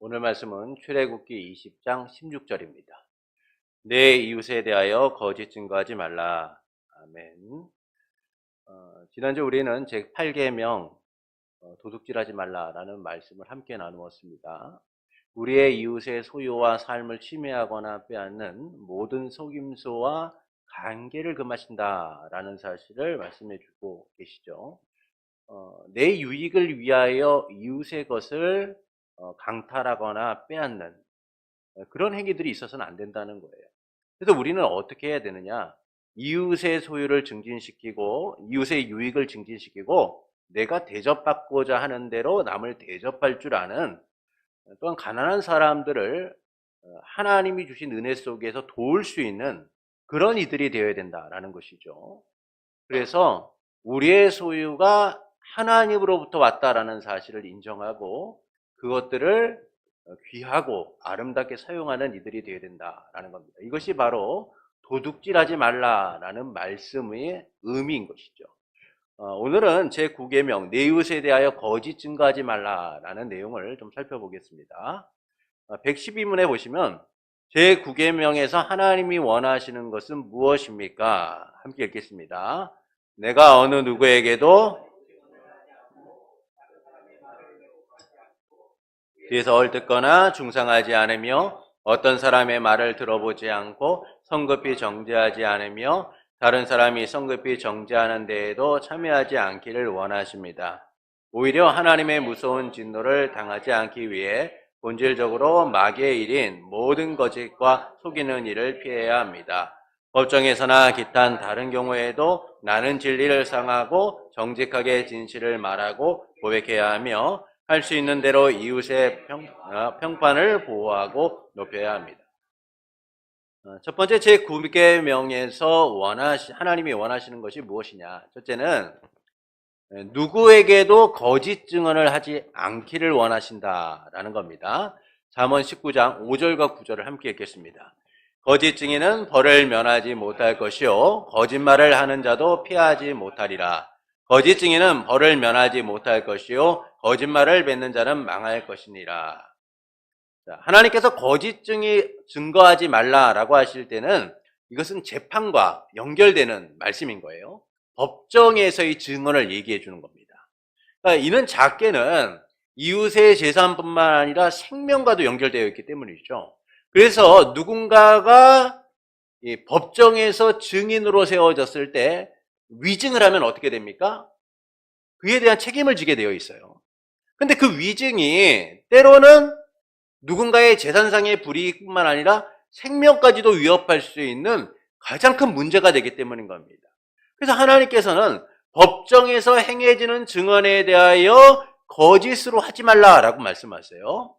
오늘 말씀은 출애굽기 20장 16절입니다. 내 이웃에 대하여 거짓 증거하지 말라. 아멘. 지난주 우리는 제8계명 도둑질하지 말라라는 말씀을 함께 나누었습니다. 우리의 이웃의 소유와 삶을 침해하거나 빼앗는 모든 속임수와 관계를 금하신다라는 사실을 말씀해 주고 계시죠. 내 유익을 위하여 이웃의 것을 강탈하거나 빼앗는 그런 행위들이 있어서는 안 된다는 거예요. 그래서 우리는 어떻게 해야 되느냐? 이웃의 소유를 증진시키고 이웃의 유익을 증진시키고 내가 대접받고자 하는 대로 남을 대접할 줄 아는, 또한 가난한 사람들을 하나님이 주신 은혜 속에서 도울 수 있는 그런 이들이 되어야 된다라는 것이죠. 그래서 우리의 소유가 하나님으로부터 왔다라는 사실을 인정하고 그것들을 귀하고 아름답게 사용하는 이들이 되어야 된다라는 겁니다. 이것이 바로 도둑질하지 말라라는 말씀의 의미인 것이죠. 오늘은 제9계명 내 이웃에 대하여 거짓 증거하지 말라라는 내용을 좀 살펴보겠습니다. 112문에 보시면 제9계명에서 하나님이 원하시는 것은 무엇입니까? 함께 읽겠습니다. 내가 어느 누구에게도 뒤에서 얼뜯거나 중상하지 않으며 어떤 사람의 말을 들어보지 않고 성급히 정죄하지 않으며 다른 사람이 성급히 정죄하는 데에도 참여하지 않기를 원하십니다. 오히려 하나님의 무서운 진노를 당하지 않기 위해 본질적으로 마귀의 일인 모든 거짓과 속이는 일을 피해야 합니다. 법정에서나 기타 다른 경우에도 나는 진리를 상하고 정직하게 진실을 말하고 고백해야 하며 할 수 있는 대로 이웃의 평판을 보호하고 높여야 합니다. 첫 번째 제9계명에서 하나님이 원하시는 것이 무엇이냐? 첫째는 누구에게도 거짓 증언을 하지 않기를 원하신다라는 겁니다. 잠언 19장 5절과 9절을 함께 읽겠습니다. 거짓 증인은 벌을 면하지 못할 것이요 거짓말을 하는 자도 피하지 못하리라. 거짓 증인은 벌을 면하지 못할 것이요 거짓말을 맺는 자는 망할 것이니라. 하나님께서 거짓 증거하지 말라라고 하실 때는 이것은 재판과 연결되는 말씀인 거예요. 법정에서의 증언을 얘기해 주는 겁니다. 그러니까 이는 작게는 이웃의 재산뿐만 아니라 생명과도 연결되어 있기 때문이죠. 그래서 누군가가 법정에서 증인으로 세워졌을 때 위증을 하면 어떻게 됩니까? 그에 대한 책임을 지게 되어 있어요. 근데 그 위증이 때로는 누군가의 재산상의 불이익뿐만 아니라 생명까지도 위협할 수 있는 가장 큰 문제가 되기 때문인 겁니다. 그래서 하나님께서는 법정에서 행해지는 증언에 대하여 거짓으로 하지 말라라고 말씀하세요.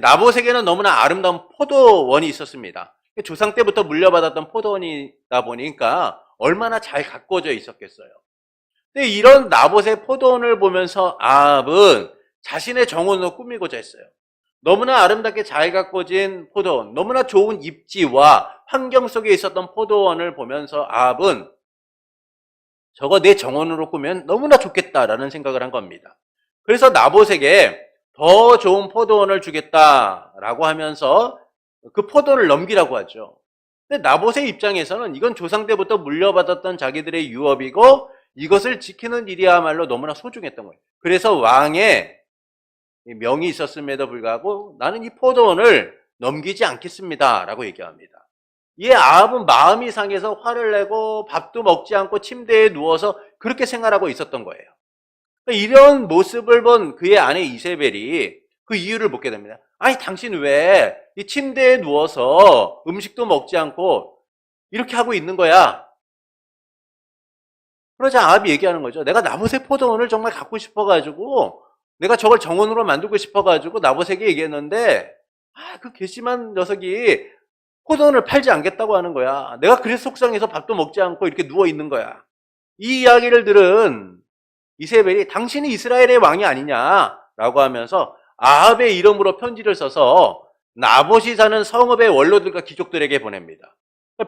나봇에게는 너무나 아름다운 포도원이 있었습니다. 조상 때부터 물려받았던 포도원이다 보니까 얼마나 잘 가꿔져 있었겠어요. 근데 이런 나봇의 포도원을 보면서 아합은 자신의 정원으로 꾸미고자 했어요. 너무나 아름답게 잘 가꿔진 포도원, 너무나 좋은 입지와 환경 속에 있었던 포도원을 보면서 아합은 저거 내 정원으로 꾸면 너무나 좋겠다라는 생각을 한 겁니다. 그래서 나봇에게 더 좋은 포도원을 주겠다라고 하면서 그 포도원을 넘기라고 하죠. 근데 나봇의 입장에서는 이건 조상 때부터 물려받았던 자기들의 유업이고 이것을 지키는 일이야말로 너무나 소중했던 거예요. 그래서 왕의 명이 있었음에도 불구하고 나는 이 포도원을 넘기지 않겠습니다 라고 얘기합니다. 이에 아합은 마음이 상해서 화를 내고 밥도 먹지 않고 침대에 누워서 그렇게 생활하고 있었던 거예요. 이런 모습을 본 그의 아내 이세벨이 그 이유를 묻게 됩니다. 아니 당신 왜 이 침대에 누워서 음식도 먹지 않고 이렇게 하고 있는 거야? 그러자 아합이 얘기하는 거죠. 내가 나봇의 포도원을 정말 갖고 싶어가지고 내가 저걸 정원으로 만들고 싶어가지고 나봇에게 얘기했는데 그 괘씸한 녀석이 포도원을 팔지 않겠다고 하는 거야. 내가 그래서 속상해서 밥도 먹지 않고 이렇게 누워 있는 거야. 이 이야기를 들은 이세벨이 당신이 이스라엘의 왕이 아니냐라고 하면서 아합의 이름으로 편지를 써서 나봇이 사는 성읍의 원로들과 귀족들에게 보냅니다.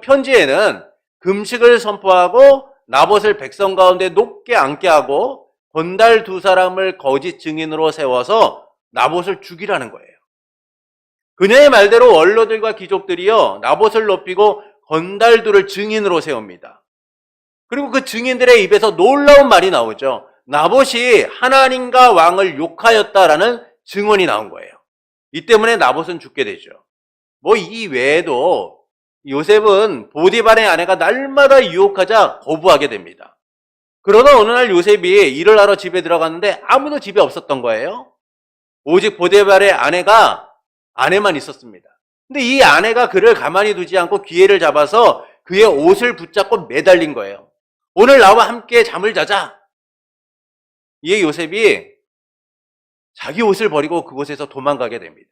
편지에는 금식을 선포하고 나봇을 백성 가운데 높게 앉게 하고 건달 두 사람을 거짓 증인으로 세워서 나봇을 죽이라는 거예요. 그녀의 말대로 원로들과 귀족들이요, 나봇을 높이고 건달들을 증인으로 세웁니다. 그리고 그 증인들의 입에서 놀라운 말이 나오죠. 나봇이 하나님과 왕을 욕하였다라는 증언이 나온 거예요. 이 때문에 나봇은 죽게 되죠. 뭐 이 외에도 요셉은 보디발의 아내가 날마다 유혹하자 거부하게 됩니다. 그러다 어느 날 요셉이 일을 하러 집에 들어갔는데 아무도 집에 없었던 거예요. 오직 보디발의 아내만 있었습니다. 근데 이 아내가 그를 가만히 두지 않고 기회를 잡아서 그의 옷을 붙잡고 매달린 거예요. 오늘 나와 함께 잠을 자자. 이에 요셉이 자기 옷을 버리고 그곳에서 도망가게 됩니다.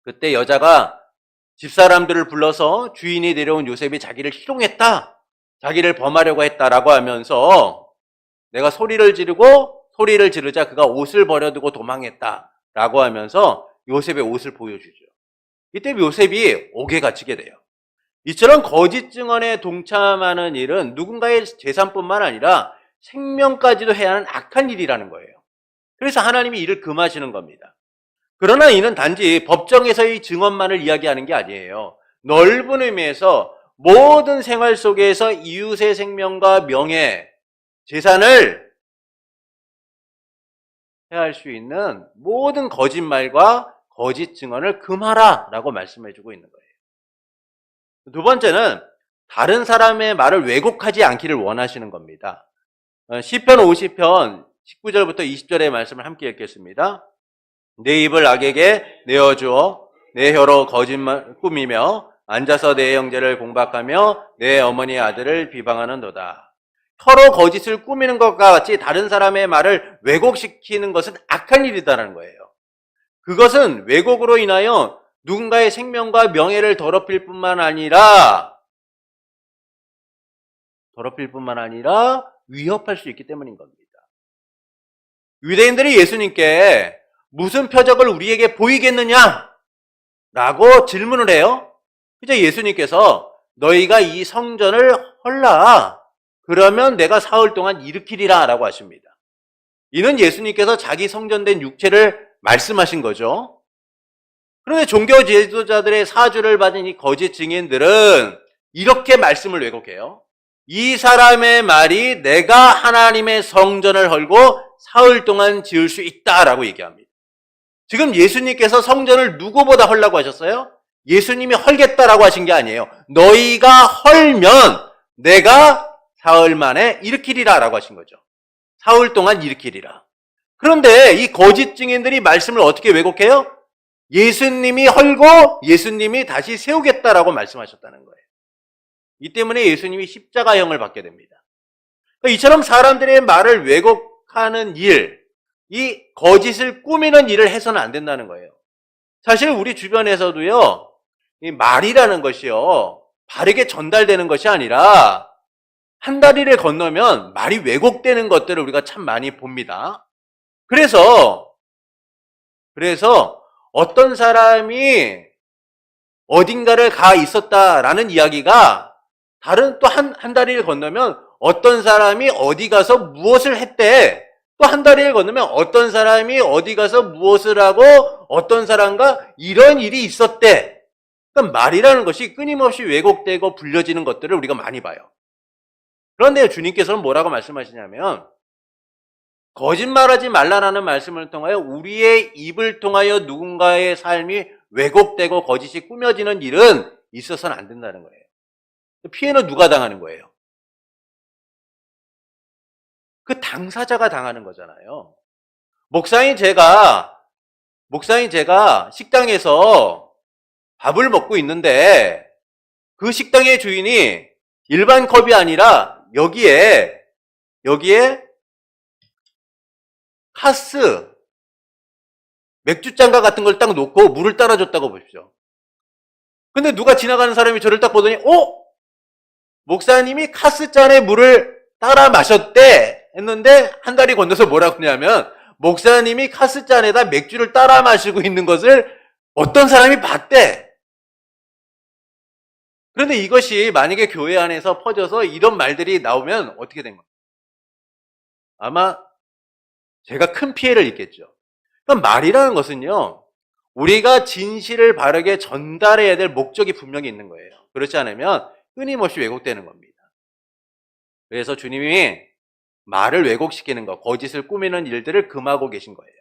그때 여자가 집사람들을 불러서 주인이 내려온 요셉이 자기를 희롱했다, 자기를 범하려고 했다라고 하면서 내가 소리를 지르자 그가 옷을 버려두고 도망했다라고 하면서 요셉의 옷을 보여주죠. 이때 요셉이 옥에 갇히게 돼요. 이처럼 거짓 증언에 동참하는 일은 누군가의 재산뿐만 아니라 생명까지도 해야 하는 악한 일이라는 거예요. 그래서 하나님이 이를 금하시는 겁니다. 그러나 이는 단지 법정에서의 증언만을 이야기하는 게 아니에요. 넓은 의미에서 모든 생활 속에서 이웃의 생명과 명예, 재산을 해할 수 있는 모든 거짓말과 거짓 증언을 금하라라고 말씀해주고 있는 거예요. 두 번째는 다른 사람의 말을 왜곡하지 않기를 원하시는 겁니다. 시편 50편 19절부터 20절의 말씀을 함께 읽겠습니다. 내 입을 악에게 내어주어 내 혀로 거짓말 꾸미며 앉아서 내 형제를 공박하며 내 어머니의 아들을 비방하는도다. 혀로 거짓을 꾸미는 것과 같이 다른 사람의 말을 왜곡시키는 것은 악한 일이다라는 거예요. 그것은 왜곡으로 인하여 누군가의 생명과 명예를 더럽힐 뿐만 아니라 위협할 수 있기 때문인 겁니다. 유대인들이 예수님께 무슨 표적을 우리에게 보이겠느냐? 라고 질문을 해요. 그저 예수님께서 너희가 이 성전을 헐라. 그러면 내가 사흘 동안 일으키리라 라고 하십니다. 이는 예수님께서 자기 성전된 육체를 말씀하신 거죠. 그런데 종교 지도자들의 사주를 받은 이 거짓 증인들은 이렇게 말씀을 왜곡해요. 이 사람의 말이 내가 하나님의 성전을 헐고 사흘 동안 지을 수 있다라고 얘기합니다. 지금 예수님께서 성전을 누구보다 헐라고 하셨어요? 예수님이 헐겠다라고 하신 게 아니에요. 너희가 헐면 내가 사흘 만에 일으키리라 라고 하신 거죠. 사흘 동안 일으키리라. 그런데 이 거짓 증인들이 말씀을 어떻게 왜곡해요? 예수님이 헐고 예수님이 다시 세우겠다라고 말씀하셨다는 거예요. 이 때문에 예수님이 십자가형을 받게 됩니다. 이처럼 사람들의 말을 왜곡하는 일, 이 거짓을 꾸미는 일을 해서는 안 된다는 거예요. 사실 우리 주변에서도요, 이 말이라는 것이요, 바르게 전달되는 것이 아니라 한 다리를 건너면 말이 왜곡되는 것들을 우리가 참 많이 봅니다. 그래서 어떤 사람이 어딘가를 가 있었다라는 이야기가 다른 또 한 다리를 건너면 어떤 사람이 어디 가서 무엇을 했대. 또 한 다리를 건너면 어떤 사람이 어디 가서 무엇을 하고 어떤 사람과 이런 일이 있었대. 그러니까 말이라는 것이 끊임없이 왜곡되고 불려지는 것들을 우리가 많이 봐요. 그런데 주님께서는 뭐라고 말씀하시냐면 거짓말하지 말라라는 말씀을 통하여 우리의 입을 통하여 누군가의 삶이 왜곡되고 거짓이 꾸며지는 일은 있어서는 안 된다는 거예요. 피해는 누가 당하는 거예요? 그 당사자가 당하는 거잖아요. 목사인 제가 식당에서 밥을 먹고 있는데 그 식당의 주인이 일반 컵이 아니라 여기에 카스 맥주잔과 같은 걸 딱 놓고 물을 따라줬다고 보십시오. 근데 누가 지나가는 사람이 저를 딱 보더니 목사님이 카스잔에 물을 따라 마셨대 했는데 한 다리 건너서 뭐라고 하냐면 목사님이 카스잔에다 맥주를 따라 마시고 있는 것을 어떤 사람이 봤대. 그런데 이것이 만약에 교회 안에서 퍼져서 이런 말들이 나오면 어떻게 된 겁니까? 아마 제가 큰 피해를 입겠죠. 그럼 말이라는 것은요, 우리가 진실을 바르게 전달해야 될 목적이 분명히 있는 거예요. 그렇지 않으면 끊임없이 왜곡되는 겁니다. 그래서 주님이 말을 왜곡시키는 것, 거짓을 꾸미는 일들을 금하고 계신 거예요.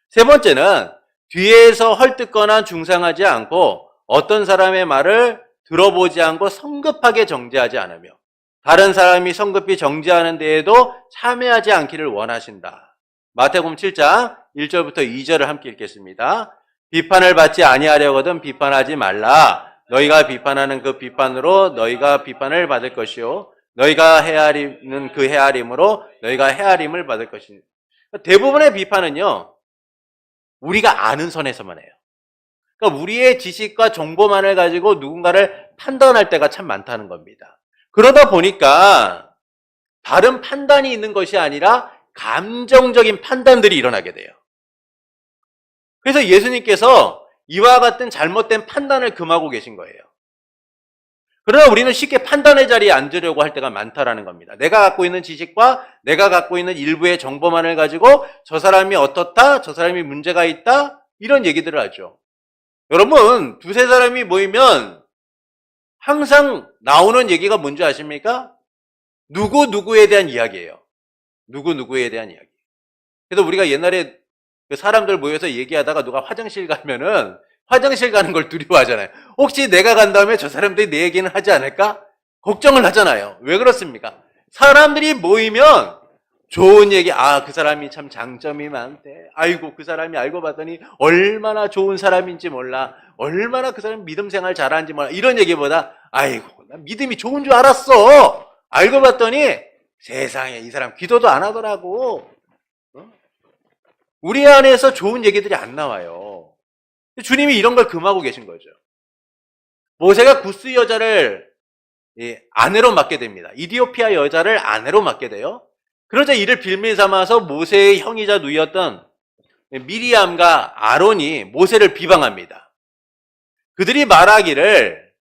세 번째는 뒤에서 헐뜯거나 중상하지 않고 어떤 사람의 말을 들어보지 않고 성급하게 정죄하지 않으며 다른 사람이 성급히 정죄하는 데에도 참여하지 않기를 원하신다. 마태복음 7장 1절부터 2절을 함께 읽겠습니다. 비판을 받지 아니하려거든 비판하지 말라. 너희가 비판하는 그 비판으로 너희가 비판을 받을 것이요 너희가 헤아리는 그 헤아림으로 너희가 헤아림을 받을 것이니. 대부분의 비판은요, 우리가 아는 선에서만 해요. 그러니까 우리의 지식과 정보만을 가지고 누군가를 판단할 때가 참 많다는 겁니다. 그러다 보니까 다른 판단이 있는 것이 아니라 감정적인 판단들이 일어나게 돼요. 그래서 예수님께서 이와 같은 잘못된 판단을 금하고 계신 거예요. 그러나 우리는 쉽게 판단의 자리에 앉으려고 할 때가 많다라는 겁니다. 내가 갖고 있는 지식과 내가 갖고 있는 일부의 정보만을 가지고 저 사람이 어떻다, 저 사람이 문제가 있다, 이런 얘기들을 하죠. 여러분, 두세 사람이 모이면 항상 나오는 얘기가 뭔지 아십니까? 누구누구에 대한 이야기예요. 누구누구에 대한 이야기. 그래서 우리가 옛날에 사람들 모여서 얘기하다가 누가 화장실 가면은 화장실 가는 걸 두려워하잖아요. 혹시 내가 간 다음에 저 사람들이 내 얘기는 하지 않을까? 걱정을 하잖아요. 왜 그렇습니까? 사람들이 모이면 좋은 얘기, 그 사람이 참 장점이 많대. 아이고, 그 사람이 알고 봤더니 얼마나 좋은 사람인지 몰라. 얼마나 그 사람이 믿음 생활 잘하는지 몰라. 이런 얘기보다, 아이고, 난 믿음이 좋은 줄 알았어. 알고 봤더니 세상에 이 사람 기도도 안 하더라고. 우리 안에서 좋은 얘기들이 안 나와요. 주님이 이런 걸 금하고 계신 거죠. 모세가 구스 여자를 아내로 맡게 됩니다. 이디오피아 여자를 아내로 맡게 돼요. 그러자 이를 빌미 삼아서 모세의 형이자 누이였던 미리암과 아론이 모세를 비방합니다. 그들이 말하기를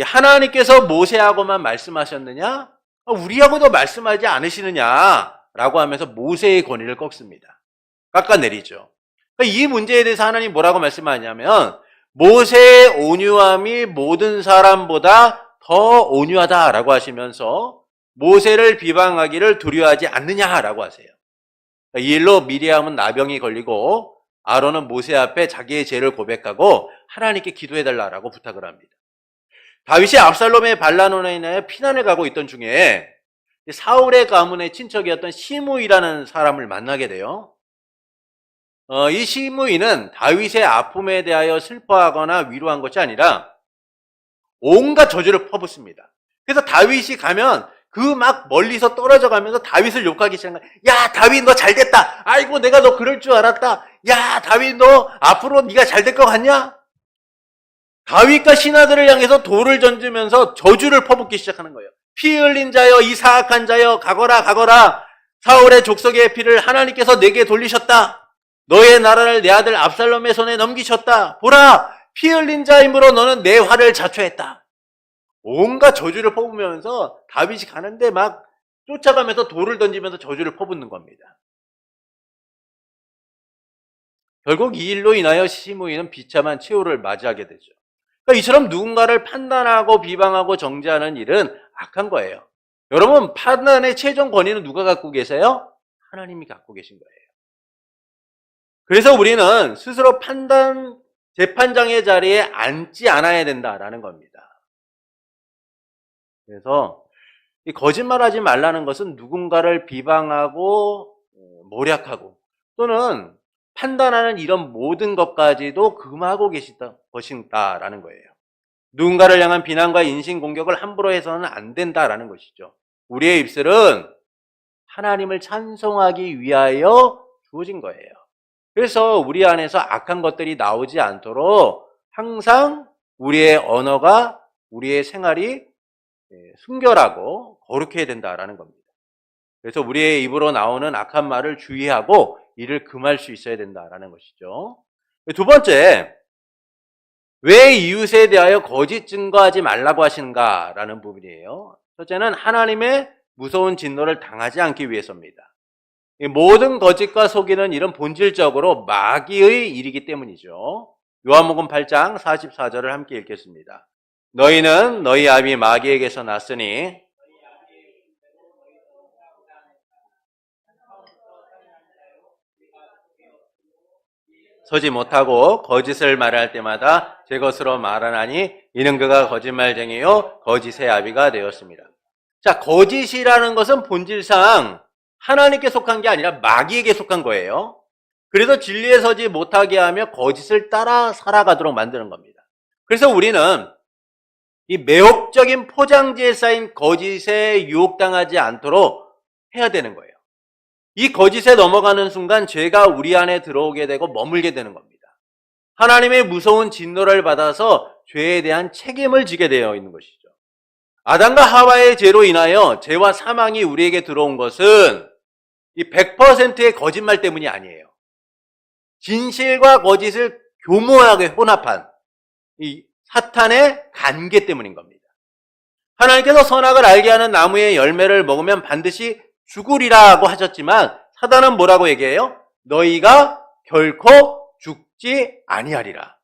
하나님께서 모세하고만 말씀하셨느냐? 우리하고도 말씀하지 않으시느냐라고 하면서 모세의 권위를 꺾습니다. 깎아내리죠. 이 문제에 대해서 하나님 뭐라고 말씀하냐면 모세의 온유함이 모든 사람보다 더 온유하다라고 하시면서 모세를 비방하기를 두려워하지 않느냐라고 하세요. 이 일로 미리암은 나병이 걸리고 아론은 모세 앞에 자기의 죄를 고백하고 하나님께 기도해달라고 부탁을 합니다. 다윗이 압살롬의 반란으로 인하여 피난을 가고 있던 중에 사울의 가문의 친척이었던 시므이라는 사람을 만나게 돼요. 이 시므이는 다윗의 아픔에 대하여 슬퍼하거나 위로한 것이 아니라 온갖 저주를 퍼붓습니다. 그래서 다윗이 가면 그 막 멀리서 떨어져 가면서 다윗을 욕하기 시작한 거야. 야, 다윗 너 잘됐다. 아이고, 내가 너 그럴 줄 알았다. 야, 다윗 너 앞으로 네가 잘될 것 같냐? 다윗과 신하들을 향해서 돌을 던지면서 저주를 퍼붓기 시작하는 거예요. 피 흘린 자여, 이 사악한 자여, 가거라 가거라. 사울의 족속의 피를 하나님께서 내게 돌리셨다. 너의 나라를 내 아들 압살롬의 손에 넘기셨다. 보라, 피 흘린 자이므로 너는 내 화를 자초했다. 온갖 저주를 퍼부으면서 다윗이 가는데 막 쫓아가면서 돌을 던지면서 저주를 퍼붓는 겁니다. 결국 이 일로 인하여 시므이는 비참한 최후를 맞이하게 되죠. 그러니까 이처럼 누군가를 판단하고 비방하고 정죄하는 일은 악한 거예요. 여러분, 판단의 최종 권위는 누가 갖고 계세요? 하나님이 갖고 계신 거예요. 그래서 우리는 스스로 재판장의 자리에 앉지 않아야 된다라는 겁니다. 그래서 이 거짓말하지 말라는 것은 누군가를 비방하고 모략하고 또는 판단하는 이런 모든 것까지도 금하고 계시다 것이다라는 거예요. 누군가를 향한 비난과 인신공격을 함부로 해서는 안 된다라는 것이죠. 우리의 입술은 하나님을 찬송하기 위하여 주어진 거예요. 그래서 우리 안에서 악한 것들이 나오지 않도록 항상 우리의 언어가, 우리의 생활이 순결하고 거룩해야 된다라는 겁니다. 그래서 우리의 입으로 나오는 악한 말을 주의하고 이를 금할 수 있어야 된다라는 것이죠. 두 번째, 왜 이웃에 대하여 거짓 증거하지 말라고 하시는가라는 부분이에요. 첫째는 하나님의 무서운 진노를 당하지 않기 위해서입니다. 이 모든 거짓과 속이는 일은 본질적으로 마귀의 일이기 때문이죠. 요한복음 8장 44절을 함께 읽겠습니다. 너희는 너희 아비 마귀에게서 났으니 서지 못하고 거짓을 말할 때마다 제 것으로 말하나니 이는 그가 거짓말쟁이요 거짓의 아비가 되었습니다. 자, 거짓이라는 것은 본질상 하나님께 속한 게 아니라 마귀에게 속한 거예요. 그래서 진리에 서지 못하게 하며 거짓을 따라 살아가도록 만드는 겁니다. 그래서 우리는 이 매혹적인 포장지에 쌓인 거짓에 유혹당하지 않도록 해야 되는 거예요. 이 거짓에 넘어가는 순간 죄가 우리 안에 들어오게 되고 머물게 되는 겁니다. 하나님의 무서운 진노를 받아서 죄에 대한 책임을 지게 되어 있는 것이죠. 아담과 하와의 죄로 인하여 죄와 사망이 우리에게 들어온 것은 이 100%의 거짓말 때문이 아니에요. 진실과 거짓을 교묘하게 혼합한 이 사탄의 관계 때문인 겁니다. 하나님께서 선악을 알게 하는 나무의 열매를 먹으면 반드시 죽으리라고 하셨지만 사단은 뭐라고 얘기해요? 너희가 결코 죽지 아니하리라.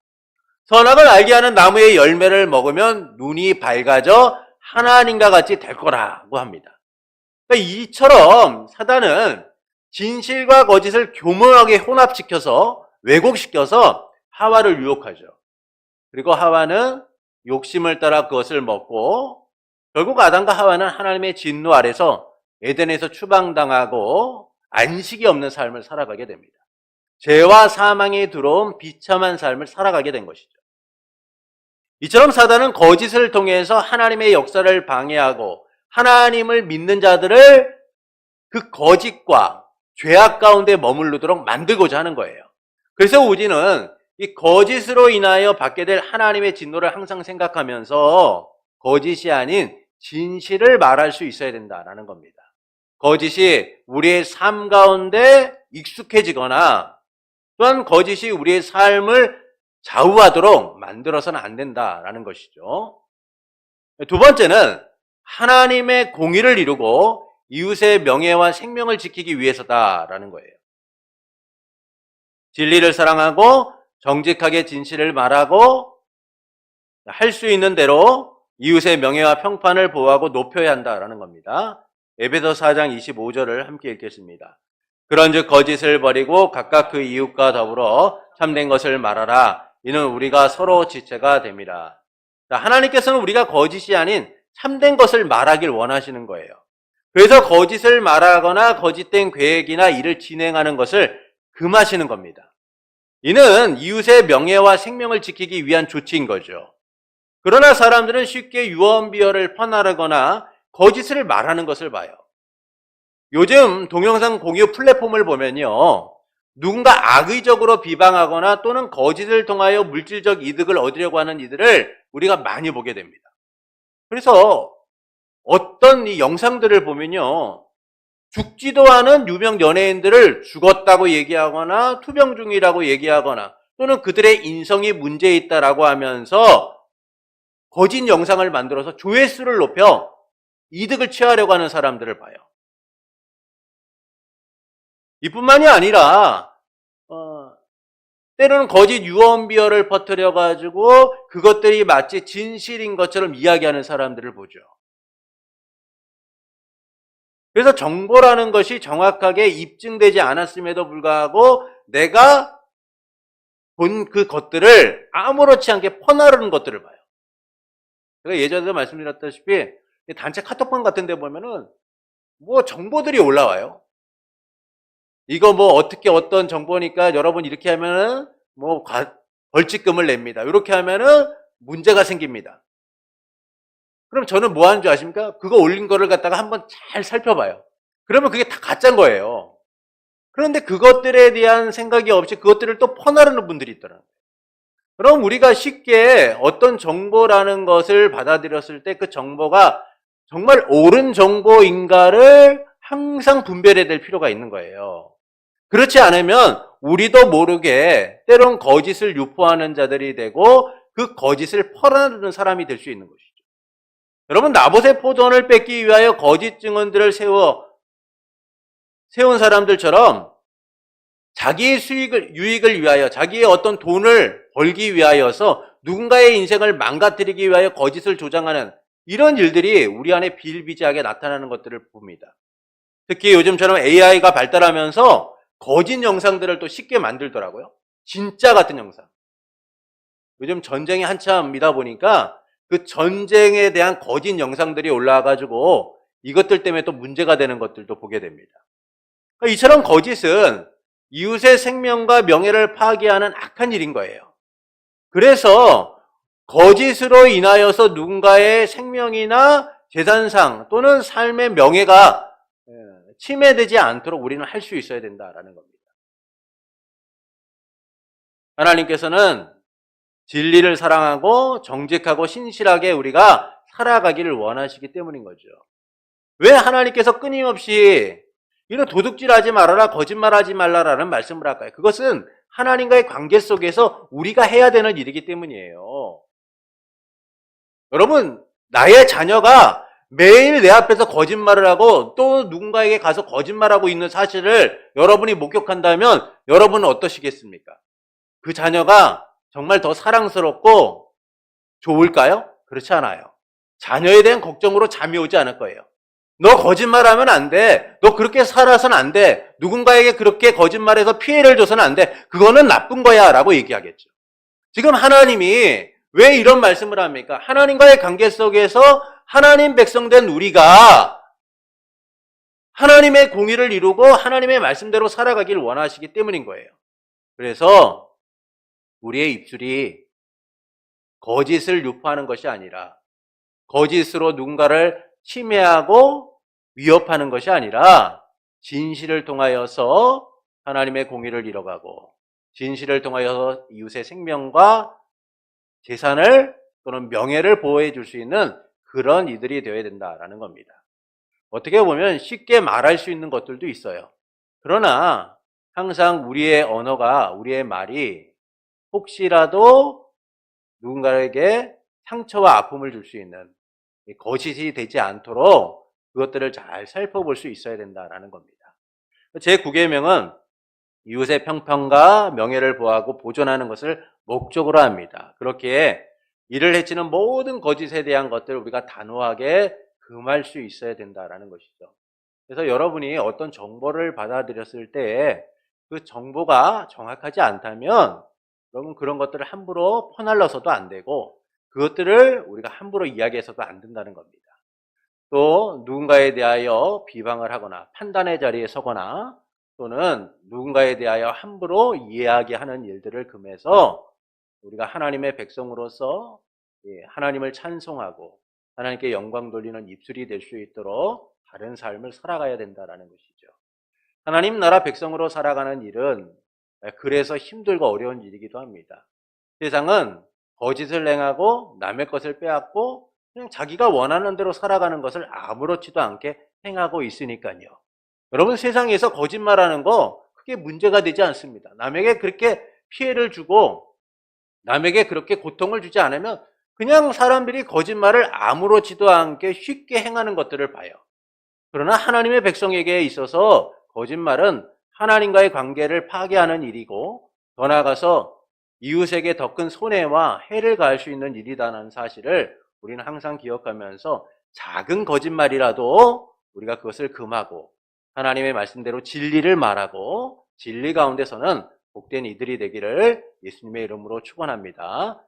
선악을 알게 하는 나무의 열매를 먹으면 눈이 밝아져 하나님과 같이 될 거라고 합니다. 그러니까 이처럼 사단은 진실과 거짓을 교묘하게 혼합시켜서 왜곡시켜서 하와를 유혹하죠. 그리고 하와는 욕심을 따라 그것을 먹고 결국 아담과 하와는 하나님의 진노 아래서 에덴에서 추방당하고 안식이 없는 삶을 살아가게 됩니다. 죄와 사망이 들어온 비참한 삶을 살아가게 된 것이죠. 이처럼 사단은 거짓을 통해서 하나님의 역사를 방해하고 하나님을 믿는 자들을 그 거짓과 죄악 가운데 머무르도록 만들고자 하는 거예요. 그래서 우리는 이 거짓으로 인하여 받게 될 하나님의 진노를 항상 생각하면서 거짓이 아닌 진실을 말할 수 있어야 된다는 겁니다. 거짓이 우리의 삶 가운데 익숙해지거나 또한 거짓이 우리의 삶을 좌우하도록 만들어서는 안 된다라는 것이죠. 두 번째는 하나님의 공의를 이루고 이웃의 명예와 생명을 지키기 위해서다라는 거예요. 진리를 사랑하고 정직하게 진실을 말하고 할 수 있는 대로 이웃의 명예와 평판을 보호하고 높여야 한다라는 겁니다. 에베소 4장 25절을 함께 읽겠습니다. 그런즉 거짓을 버리고 각각 그 이웃과 더불어 참된 것을 말하라. 이는 우리가 서로 지체가 됩니다. 하나님께서는 우리가 거짓이 아닌 참된 것을 말하길 원하시는 거예요. 그래서 거짓을 말하거나 거짓된 계획이나 일을 진행하는 것을 금하시는 겁니다. 이는 이웃의 명예와 생명을 지키기 위한 조치인 거죠. 그러나 사람들은 쉽게 유언비어를 퍼나르거나 거짓을 말하는 것을 봐요. 요즘 동영상 공유 플랫폼을 보면요, 누군가 악의적으로 비방하거나 또는 거짓을 통하여 물질적 이득을 얻으려고 하는 이들을 우리가 많이 보게 됩니다. 그래서 어떤 이 영상들을 보면요, 죽지도 않은 유명 연예인들을 죽었다고 얘기하거나 투병 중이라고 얘기하거나 또는 그들의 인성이 문제 있다라고 하면서 거짓 영상을 만들어서 조회수를 높여 이득을 취하려고 하는 사람들을 봐요. 이뿐만이 아니라 때로는 거짓 유언비어를 퍼뜨려가지고 그것들이 마치 진실인 것처럼 이야기하는 사람들을 보죠. 그래서 정보라는 것이 정확하게 입증되지 않았음에도 불구하고 내가 본 그 것들을 아무렇지 않게 퍼나르는 것들을 봐요. 제가 예전에도 말씀드렸다시피 단체 카톡방 같은 데 보면은 뭐 정보들이 올라와요. 이거 뭐 어떻게 어떤 정보니까 여러분 이렇게 하면은 뭐 벌칙금을 냅니다. 이렇게 하면은 문제가 생깁니다. 그럼 저는 뭐 하는 줄 아십니까? 그거 올린 거를 갖다가 한번 잘 살펴봐요. 그러면 그게 다 가짜인 거예요. 그런데 그것들에 대한 생각이 없이 그것들을 또 퍼나르는 분들이 있더라고요. 그럼 우리가 쉽게 어떤 정보라는 것을 받아들였을 때 그 정보가 정말 옳은 정보인가를 항상 분별해야 될 필요가 있는 거예요. 그렇지 않으면 우리도 모르게 때론 거짓을 유포하는 자들이 되고 그 거짓을 퍼나르는 사람이 될 수 있는 것이죠. 여러분, 나봇의 포도원을 뺏기 위하여 거짓 증언들을 세운 사람들처럼 자기의 유익을 위하여, 자기의 어떤 돈을 벌기 위하여서 누군가의 인생을 망가뜨리기 위하여 거짓을 조장하는 이런 일들이 우리 안에 비일비재하게 나타나는 것들을 봅니다. 특히 요즘처럼 AI가 발달하면서 거짓 영상들을 또 쉽게 만들더라고요. 진짜 같은 영상. 요즘 전쟁이 한참이다 보니까 그 전쟁에 대한 거짓 영상들이 올라와가지고 이것들 때문에 또 문제가 되는 것들도 보게 됩니다. 그러니까 이처럼 거짓은 이웃의 생명과 명예를 파괴하는 악한 일인 거예요. 그래서 거짓으로 인하여서 누군가의 생명이나 재산상 또는 삶의 명예가 침해되지 않도록 우리는 할 수 있어야 된다라는 겁니다. 하나님께서는 진리를 사랑하고 정직하고 신실하게 우리가 살아가기를 원하시기 때문인 거죠. 왜 하나님께서 끊임없이 이런 도둑질하지 말아라, 거짓말하지 말라라는 말씀을 할까요? 그것은 하나님과의 관계 속에서 우리가 해야 되는 일이기 때문이에요. 여러분, 나의 자녀가 매일 내 앞에서 거짓말을 하고 또 누군가에게 가서 거짓말하고 있는 사실을 여러분이 목격한다면 여러분은 어떠시겠습니까? 그 자녀가 정말 더 사랑스럽고 좋을까요? 그렇지 않아요. 자녀에 대한 걱정으로 잠이 오지 않을 거예요. 너 거짓말하면 안 돼. 너 그렇게 살아서는 안 돼. 누군가에게 그렇게 거짓말해서 피해를 줘서는 안 돼. 그거는 나쁜 거야 라고 얘기하겠죠. 지금 하나님이 왜 이런 말씀을 합니까? 하나님과의 관계 속에서 하나님 백성된 우리가 하나님의 공의를 이루고 하나님의 말씀대로 살아가길 원하시기 때문인 거예요. 그래서 우리의 입술이 거짓을 유포하는 것이 아니라 거짓으로 누군가를 침해하고 위협하는 것이 아니라 진실을 통하여서 하나님의 공의를 이뤄가고 진실을 통하여서 이웃의 생명과 재산을 또는 명예를 보호해 줄 수 있는 그런 이들이 되어야 된다라는 겁니다. 어떻게 보면 쉽게 말할 수 있는 것들도 있어요. 그러나 항상 우리의 언어가, 우리의 말이 혹시라도 누군가에게 상처와 아픔을 줄 수 있는 거짓이 되지 않도록 그것들을 잘 살펴볼 수 있어야 된다라는 겁니다. 제9계명은 이웃의 평판과 명예를 보호하고 보존하는 것을 목적으로 합니다. 그렇게 이를 해치는 모든 거짓에 대한 것들을 우리가 단호하게 금할 수 있어야 된다라는 것이죠. 그래서 여러분이 어떤 정보를 받아들였을 때 그 정보가 정확하지 않다면 여러분 그런 것들을 함부로 퍼날려서도 안 되고 그것들을 우리가 함부로 이야기해서도 안 된다는 겁니다. 또 누군가에 대하여 비방을 하거나 판단의 자리에 서거나 또는 누군가에 대하여 함부로 이야기하는 일들을 금해서 우리가 하나님의 백성으로서 하나님을 찬송하고 하나님께 영광 돌리는 입술이 될 수 있도록 다른 삶을 살아가야 된다는 것이죠. 하나님 나라 백성으로 살아가는 일은 그래서 힘들고 어려운 일이기도 합니다. 세상은 거짓을 행하고 남의 것을 빼앗고 그냥 자기가 원하는 대로 살아가는 것을 아무렇지도 않게 행하고 있으니까요. 여러분 세상에서 거짓말하는 거 크게 문제가 되지 않습니다. 남에게 그렇게 피해를 주고 남에게 그렇게 고통을 주지 않으면 그냥 사람들이 거짓말을 아무렇지도 않게 쉽게 행하는 것들을 봐요. 그러나 하나님의 백성에게 있어서 거짓말은 하나님과의 관계를 파괴하는 일이고 더 나아가서 이웃에게 더 큰 손해와 해를 가할 수 있는 일이라는 사실을 우리는 항상 기억하면서 작은 거짓말이라도 우리가 그것을 금하고 하나님의 말씀대로 진리를 말하고 진리 가운데서는 복된 이들이 되기를 예수님의 이름으로 축원합니다.